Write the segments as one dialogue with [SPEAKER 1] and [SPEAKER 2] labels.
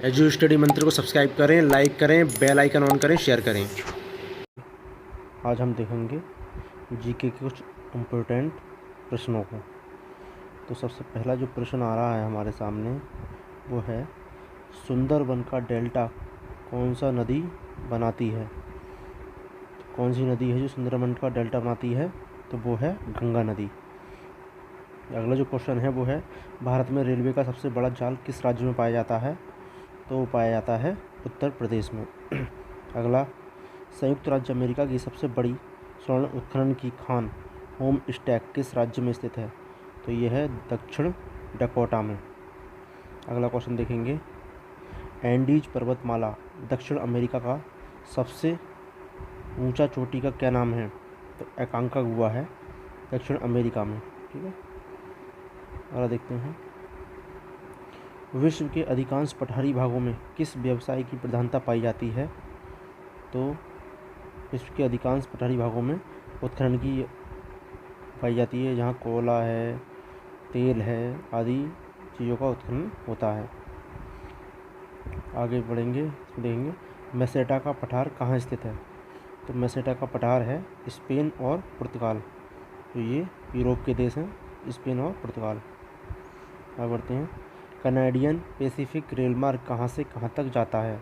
[SPEAKER 1] Edu study मंत्र को subscribe करें, लाइक करें, बेल आइकन ऑन करें, शेयर करें। आज हम देखेंगे जीके के कुछ इम्पोर्टेंट प्रश्नों को। तो सबसे पहला जो प्रश्न आ रहा है हमारे सामने वो है, सुंदरबन का डेल्टा कौन सा नदी बनाती है? तो कौन सी नदी है जो सुंदरबन का डेल्टा बनाती है? तो वो है गंगा नदी। अगला जो क्वेश्चन है वो है, भारत में रेलवे का सबसे बड़ा जाल किस राज्य में पाया जाता है? तो वो पाया जाता है उत्तर प्रदेश में। अगला, संयुक्त राज्य अमेरिका की सबसे बड़ी स्वर्ण उत्खनन की खान होम स्टैक किस राज्य में स्थित है? तो ये है दक्षिण डकोटा में। अगला क्वेश्चन देखेंगे, एंडीज पर्वतमाला दक्षिण अमेरिका का सबसे ऊंचा चोटी का क्या नाम है? तो एकांकागुआ है दक्षिण अमेरिका में। ठीक है, अगला देखते हैं, विश्व के अधिकांश पठारी भागों में किस व्यवसाय की प्रधानता पाई जाती है? तो विश्व के अधिकांश पठारी भागों में उत्खनन की पाई जाती है, जहाँ कोयला है, तेल है आदि चीज़ों का उत्खनन होता है। आगे बढ़ेंगे, इसमें देखेंगे मेसेटा का पठार कहाँ स्थित है? तो मेसेटा का पठार है स्पेन और पुर्तगाल। तो ये यूरोप के देश हैं, स्पेन और पुर्तगाल। आगे बढ़ते हैं, कनाडियन पैसिफिक रेलमार्ग कहाँ से कहाँ तक जाता है?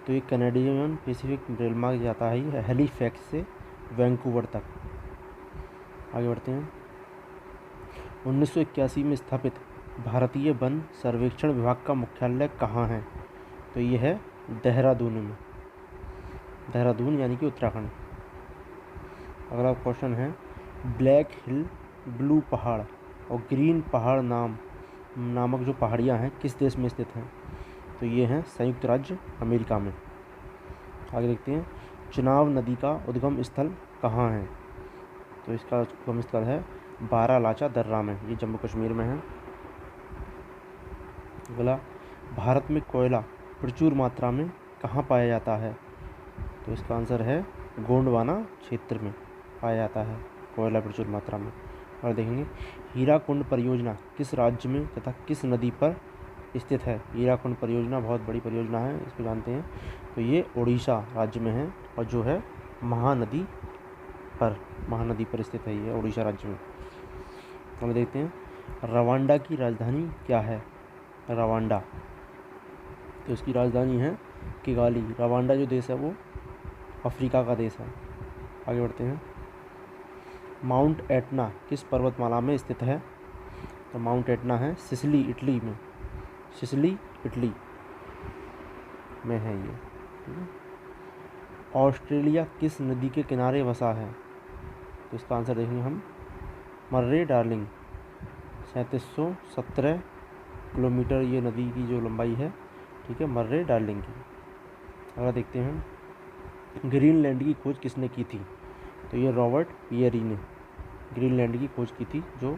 [SPEAKER 1] तो ये कनाडियन पैसिफिक रेलमार्ग जाता है हैलीफैक्स से वैंकूवर तक। आगे बढ़ते हैं, 1981 में स्थापित भारतीय वन सर्वेक्षण विभाग का मुख्यालय कहाँ है? तो ये है देहरादून में, देहरादून यानी कि उत्तराखंड। अगला क्वेश्चन है, ब्लैक हिल, ब्लू पहाड़ और ग्रीन पहाड़ नामक जो पहाड़ियाँ हैं किस देश में स्थित हैं? तो ये हैं संयुक्त राज्य अमेरिका में। आगे देखते हैं, चुनाव नदी का उद्गम स्थल कहाँ है? तो इसका उद्गम स्थल है बारालाचा दर्रा में, ये जम्मू कश्मीर में है। अगला, भारत में कोयला प्रचुर मात्रा में कहाँ पाया जाता है? तो इसका आंसर है गोंडवाना क्षेत्र में पाया जाता है कोयला प्रचुर मात्रा में। और देखेंगे, हीराकुंड परियोजना किस राज्य में तथा किस नदी पर स्थित है? हीराकुंड परियोजना बहुत बड़ी परियोजना है, इसको जानते हैं। तो ये उड़ीसा राज्य में है और जो है महानदी पर स्थित है, ये उड़ीसा राज्य में। हम देखते हैं, रवांडा की राजधानी क्या है? रवांडा, तो इसकी राजधानी है किगाली। रवांडा जो देश है वो अफ्रीका का देश है। आगे बढ़ते हैं, माउंट एटना किस पर्वतमाला में स्थित है? तो माउंट एटना है सिसिली इटली में, सिसिली इटली में है ये। ऑस्ट्रेलिया किस नदी के किनारे बसा है? तो इसका आंसर देखेंगे हम, मर्रे डार्लिंग। 3717 किलोमीटर ये नदी की जो लंबाई है, ठीक है, मर्रे डार्लिंग की। अगला देखते हैं, ग्रीनलैंड की खोज किसने की थी? तो ये रॉबर्ट पियरी ने ग्रीनलैंड की खोज की थी, जो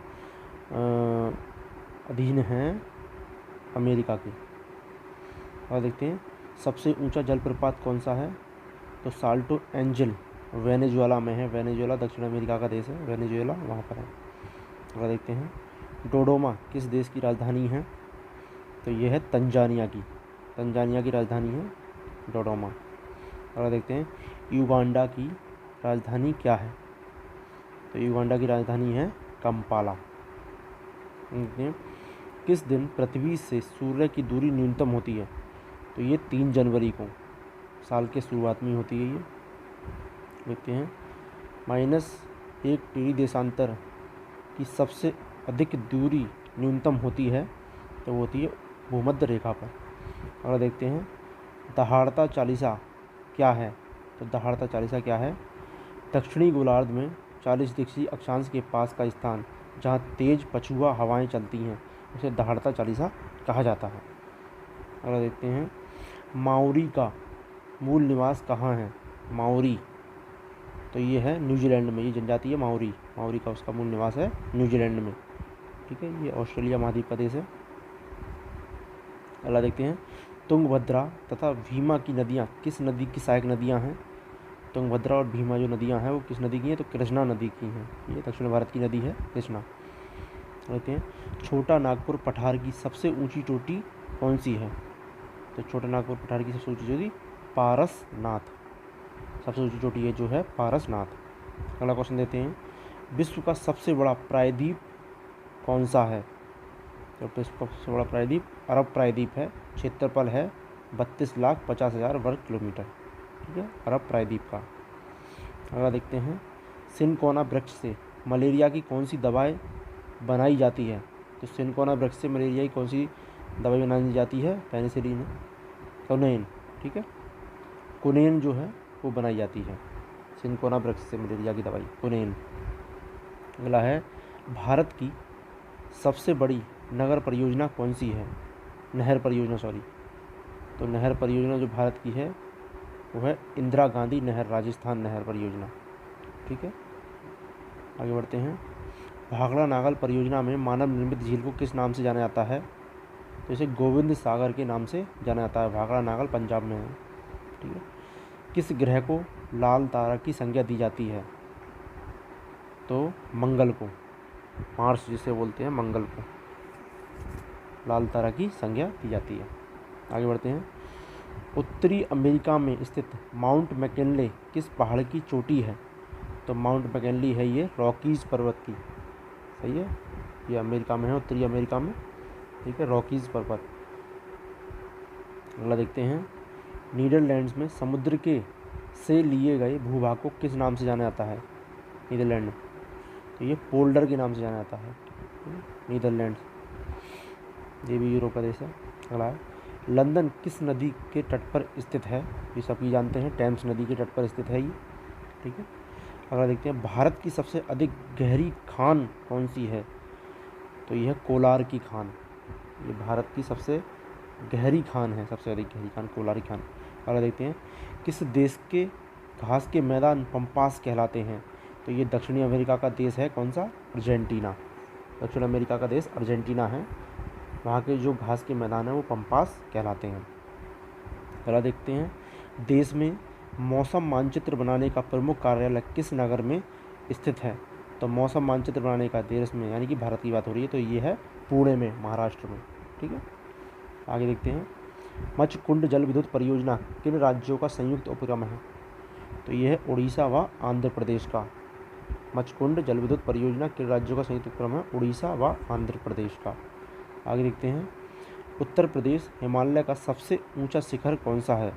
[SPEAKER 1] अधीन है अमेरिका की। और देखते हैं, सबसे ऊंचा जलप्रपात कौन सा है? तो साल्टो एंजल वेनेजुएला में है। वेनेजुएला दक्षिण अमेरिका का देश है, वेनेजुएला वहाँ पर है। और देखते हैं, डोडोमा किस देश की राजधानी है? तो ये है तंजानिया की राजधानी है डोडोमा। और देखते हैं, युगांडा की राजधानी क्या है? तो युगांडा की राजधानी है कंपाला। किस दिन पृथ्वी से सूर्य की दूरी न्यूनतम होती है? तो ये 3 जनवरी को, साल के शुरुआत में होती है ये। देखते हैं, -1 डिग्री देशांतर की सबसे अधिक दूरी न्यूनतम होती है, तो वो होती है भूमध्य रेखा पर। और देखते हैं, दहाड़ता चालीसा क्या है? तो दहाड़ता चालीसा क्या है? दक्षिणी गोलार्ध में 40 डिग्री अक्षांश के पास का स्थान जहाँ तेज पछुआ हवाएं चलती हैं, उसे दहाड़ता चालीसा कहा जाता है। अगला देखते हैं, माओरी का मूल निवास कहाँ है? माओरी, तो ये है न्यूजीलैंड में, ये जनजाति है माओरी का उसका मूल निवास है न्यूजीलैंड में। ठीक है, ये ऑस्ट्रेलिया महाद्वीप का देश है। अगला देखते हैं, तुंगभद्रा तथा भीमा की नदियाँ किस नदी की सहायक नदियाँ हैं? तुंगभद्रा और भीमा जो नदियाँ हैं वो किस नदी की हैं? तो कृष्णा नदी की हैं। ये दक्षिण भारत की नदी है कृष्णा। देखते हैं, छोटा नागपुर पठार की सबसे ऊंची चोटी कौन सी है? तो छोटा नागपुर पठार की सबसे ऊंची चोटी पारसनाथ, सबसे ऊंची चोटी है जो है पारसनाथ। अगला क्वेश्चन देते हैं, विश्व का सबसे बड़ा प्रायद्वीप कौन सा है? तो विश्व का सबसे बड़ा प्रायद्वीप अरब प्रायद्वीप है। क्षेत्रफल है 32,50,000 वर्ग किलोमीटर। ठीक है, अरब प्रायद्वीप का। अगला देखते हैं, सिनकोना वृक्ष से मलेरिया की कौन सी दवाई बनाई जाती है? तो सिनकोना वृक्ष से मलेरिया की कौन सी दवाई बनाई जाती है? पेनिसिलिन, कुनेन। ठीक है, कुनेन जो है वो बनाई जाती है सिनकोना वृक्ष से मलेरिया की दवाई, कुनेन। अगला है, भारत की सबसे बड़ी नगर परियोजना कौन सी है? नहर परियोजना, सॉरी। तो नहर परियोजना जो भारत की है वो है इंदिरा गांधी नहर, राजस्थान नहर परियोजना। ठीक है, आगे बढ़ते हैं। भाखड़ा नागल परियोजना में मानव निर्मित झील को किस नाम से जाना जाता है? तो इसे गोविंद सागर के नाम से जाना जाता है। भाखड़ा नागल पंजाब में है। ठीक है, किस ग्रह को लाल तारा की संज्ञा दी जाती है? तो मंगल को, मार्स जिसे बोलते हैं, मंगल को लाल तारा की संज्ञा दी जाती है। आगे बढ़ते हैं। उत्तरी अमेरिका में स्थित माउंट मैकिनले किस पहाड़ की चोटी है? तो माउंट मैकिनले है ये रॉकीज़ पर्वत की। सही है, ये अमेरिका में है, उत्तरी अमेरिका में। ठीक है, रॉकीज़ पर्वत। अगला देखते हैं, नीदरलैंड्स में समुद्र के से लिए गए भूभाग को किस नाम से जाना जाता है? नीदरलैंड, तो ये पोल्डर के नाम से जाना जाता है नीदरलैंड्स, ये भी यूरोप का देश है। अगला है, लंदन किस नदी के तट पर स्थित है? ये सभी जानते हैं, टेम्स नदी के तट पर स्थित है ये। ठीक है, अगला देखते हैं, भारत की सबसे अधिक गहरी खान कौन सी है? तो यह है कोलार की खान। ये भारत की सबसे गहरी खान है, सबसे अधिक गहरी खान कोलार की खान। अगला देखते हैं, किस देश के घास के मैदान पम्पास कहलाते हैं? तो ये दक्षिणी अमेरिका का देश है, कौन सा? अर्जेंटीना। दक्षिण अमेरिका का देश अर्जेंटीना है, वहाँ के जो घास के मैदान हैं वो पम्पास कहलाते हैं। अगला देखते हैं, देश में मौसम मानचित्र बनाने का प्रमुख कार्यालय किस नगर में स्थित है? तो मौसम मानचित्र बनाने का देश में, यानी कि भारत की बात हो रही है, तो ये है पुणे में, महाराष्ट्र में। ठीक है, आगे देखते हैं, मच्छकुंड जल विद्युत परियोजना किन राज्यों का संयुक्त उपक्रम है? तो ये है उड़ीसा व आंध्र प्रदेश का। मच्छकुंड जल विद्युत परियोजना किन राज्यों का संयुक्त उपक्रम है? उड़ीसा व आंध्र प्रदेश का। आगे देखते हैं, उत्तर प्रदेश हिमालय का सबसे ऊंचा शिखर कौन सा है?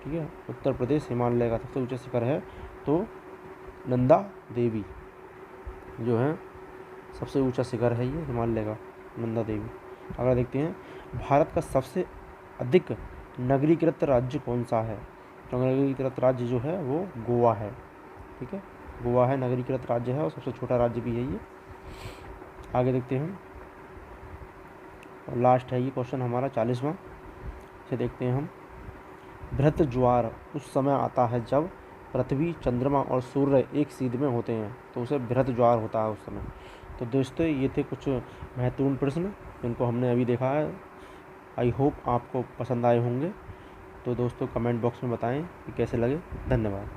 [SPEAKER 1] ठीक है, उत्तर प्रदेश हिमालय का सबसे ऊंचा शिखर है तो नंदा देवी जो है सबसे ऊंचा शिखर है ये हिमालय का, नंदा देवी। अगला देखते हैं, भारत का सबसे अधिक नगरीकृत राज्य कौन सा है? तो नगरीकृत राज्य जो है वो गोवा है। ठीक है, गोवा है नगरीकृत राज्य है और सबसे छोटा राज्य भी है ये। आगे देखते हैं, और लास्ट है ये क्वेश्चन हमारा 40वां। इसे देखते हैं हम, बृहत ज्वार उस समय आता है जब पृथ्वी, चंद्रमा और सूर्य एक सीध में होते हैं, तो उसे बृहत ज्वार होता है उस समय। तो दोस्तों ये थे कुछ महत्वपूर्ण प्रश्न जिनको हमने अभी देखा है। आई होप आपको पसंद आए होंगे। तो दोस्तों कमेंट बॉक्स में बताएं कि कैसे लगे। धन्यवाद।